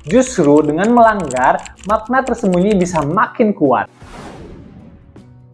Justru dengan melanggar, makna tersembunyi bisa makin kuat.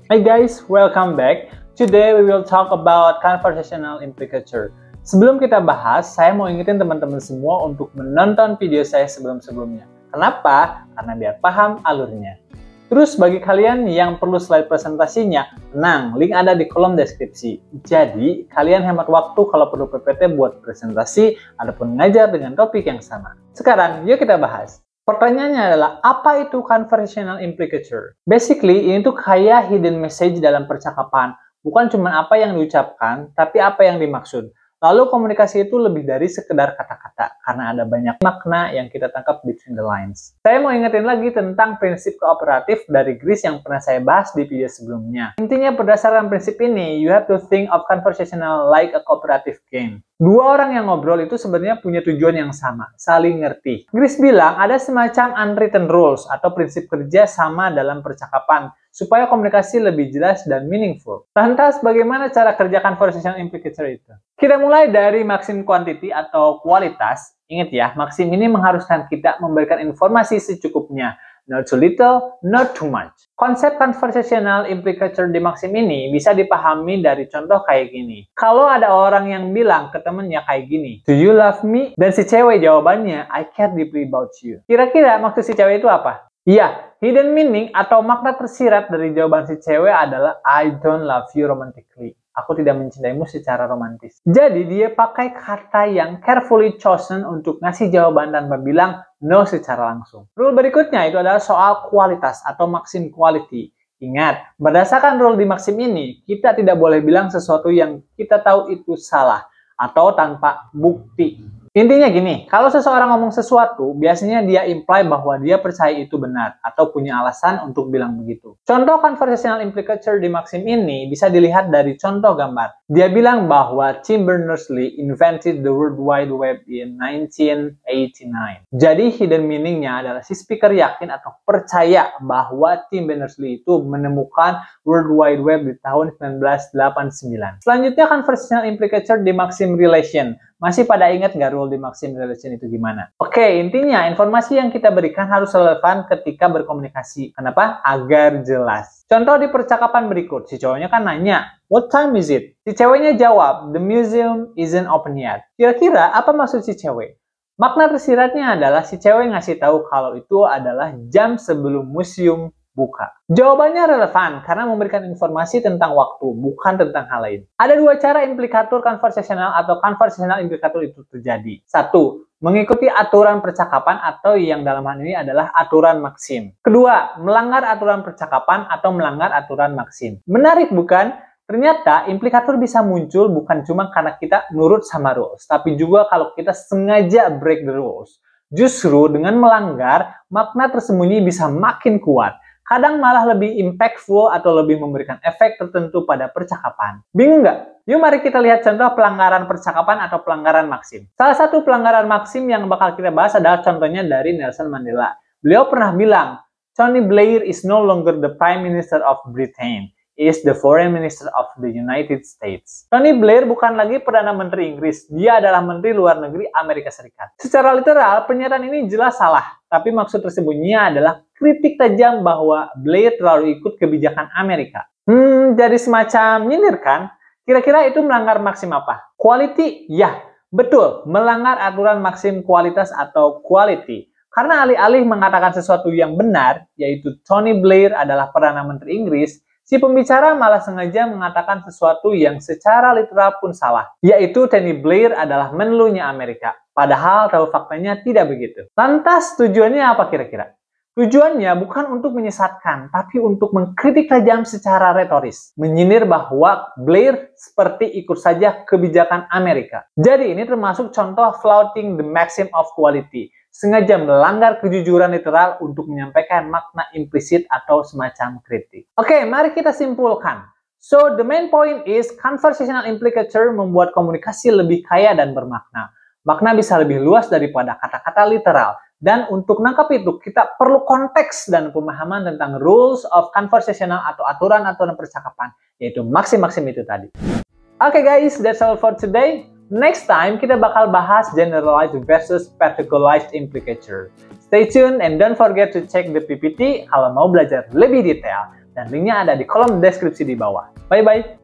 Hey guys, welcome back. Today we will talk about conversational implicature. Sebelum kita bahas, saya mau ingetin teman-teman semua untuk menonton video saya sebelum-sebelumnya. Kenapa? Karena biar paham alurnya. Terus bagi kalian yang perlu slide presentasinya, tenang, link ada di kolom deskripsi. Jadi, kalian hemat waktu kalau perlu PPT buat presentasi ataupun ngajar dengan topik yang sama. Sekarang, yuk kita bahas. Pertanyaannya adalah, apa itu conversational implicature? Basically, ini tuh kayak hidden message dalam percakapan. Bukan cuma apa yang diucapkan, tapi apa yang dimaksud. Lalu komunikasi itu lebih dari sekedar kata-kata, karena ada banyak makna yang kita tangkap between the lines. Saya mau ingetin lagi tentang prinsip kooperatif dari GRIS yang pernah saya bahas di video sebelumnya. Intinya berdasarkan prinsip ini, you have to think of conversational like a cooperative game. Dua orang yang ngobrol itu sebenarnya punya tujuan yang sama, saling ngerti. GRIS bilang ada semacam unwritten rules atau prinsip kerja sama dalam percakapan, supaya komunikasi lebih jelas dan meaningful. Lantas, bagaimana cara kerja conversational implicature itu? Kita mulai dari maxim quantity atau kualitas. Ingat ya, maxim ini mengharuskan kita memberikan informasi secukupnya. Not too little, not too much. Konsep conversational implicature di maxim ini bisa dipahami dari contoh kayak gini. Kalau ada orang yang bilang ke temennya kayak gini, "Do you love me?" Dan si cewek jawabannya, "I care deeply about you." Kira-kira maksud si cewek itu apa? Iya, hidden meaning atau makna tersirat dari jawaban si cewek adalah I don't love you romantically. Aku tidak mencintaimu secara romantis. Jadi dia pakai kata yang carefully chosen untuk ngasih jawaban tanpa bilang no secara langsung. Rule berikutnya itu adalah soal kualitas atau maxim quality. Ingat, berdasarkan rule di maxim ini, kita tidak boleh bilang sesuatu yang kita tahu itu salah atau tanpa bukti. Intinya gini, kalau seseorang ngomong sesuatu, biasanya dia imply bahwa dia percaya itu benar atau punya alasan untuk bilang begitu. Contoh conversational implicature di maxim ini bisa dilihat dari contoh gambar. Dia bilang bahwa Tim Berners-Lee invented the World Wide Web in 1989. Jadi hidden meaning-nya adalah si speaker yakin atau percaya bahwa Tim Berners-Lee itu menemukan World Wide Web di tahun 1989. Selanjutnya conversational implicature di maxim relation. Masih pada ingat nggak rule di maxim relation itu gimana? Oke, intinya informasi yang kita berikan harus relevan ketika berkomunikasi. Kenapa? Agar jelas. Contoh di percakapan berikut, si cowoknya kan nanya, "What time is it?" Si ceweknya jawab, "The museum isn't open yet." Kira-kira apa maksud si cewek? Makna tersiratnya adalah si cewek ngasih tahu kalau itu adalah jam sebelum museum buka. Jawabannya relevan karena memberikan informasi tentang waktu, bukan tentang hal lain. Ada dua cara implikator conversational atau conversational implikator itu terjadi. Satu, mengikuti aturan percakapan atau yang dalam hal ini adalah aturan maksim. Kedua, melanggar aturan percakapan atau melanggar aturan maksim. Menarik bukan? Ternyata implikator bisa muncul bukan cuma karena kita nurut sama rules, tapi juga kalau kita sengaja break the rules. Justru dengan melanggar, makna tersembunyi bisa makin kuat. Kadang malah lebih impactful atau lebih memberikan efek tertentu pada percakapan. Bingung nggak? Yuk mari kita lihat contoh pelanggaran percakapan atau pelanggaran maksim. Salah satu pelanggaran maksim yang bakal kita bahas adalah contohnya dari Nelson Mandela. Beliau pernah bilang, "Tony Blair is no longer the Prime Minister of Britain. He is the Foreign Minister of the United States." Tony Blair bukan lagi Perdana Menteri Inggris, dia adalah Menteri Luar Negeri Amerika Serikat. Secara literal, pernyataan ini jelas salah, tapi maksud tersembunyinya adalah kritik tajam bahwa Blair terlalu ikut kebijakan Amerika. Jadi semacam nyindir kan? Kira-kira itu melanggar maksim apa? Quality? Ya, betul. Melanggar aturan maksim kualitas atau quality. Karena alih-alih mengatakan sesuatu yang benar, yaitu Tony Blair adalah Perdana Menteri Inggris, si pembicara malah sengaja mengatakan sesuatu yang secara literal pun salah, yaitu Tony Blair adalah menlunya Amerika. Padahal tahu faktanya tidak begitu. Lantas tujuannya apa kira-kira? Tujuannya bukan untuk menyesatkan, tapi untuk mengkritik tajam secara retoris. Menyindir bahwa Blair seperti ikut saja kebijakan Amerika. Jadi ini termasuk contoh flouting the maxim of quality. Sengaja melanggar kejujuran literal untuk menyampaikan makna implisit atau semacam kritik. Oke, mari kita simpulkan. So, the main point is conversational implicature membuat komunikasi lebih kaya dan bermakna. Makna bisa lebih luas daripada kata-kata literal. Dan untuk nangkap itu, kita perlu konteks dan pemahaman tentang rules of conversational atau aturan-aturan percakapan, yaitu maksim-maksim itu tadi. Oke guys, that's all for today. Next time, kita bakal bahas generalized versus particularized implicature. Stay tuned and don't forget to check the PPT kalau mau belajar lebih detail. Dan linknya ada di kolom deskripsi di bawah. Bye-bye!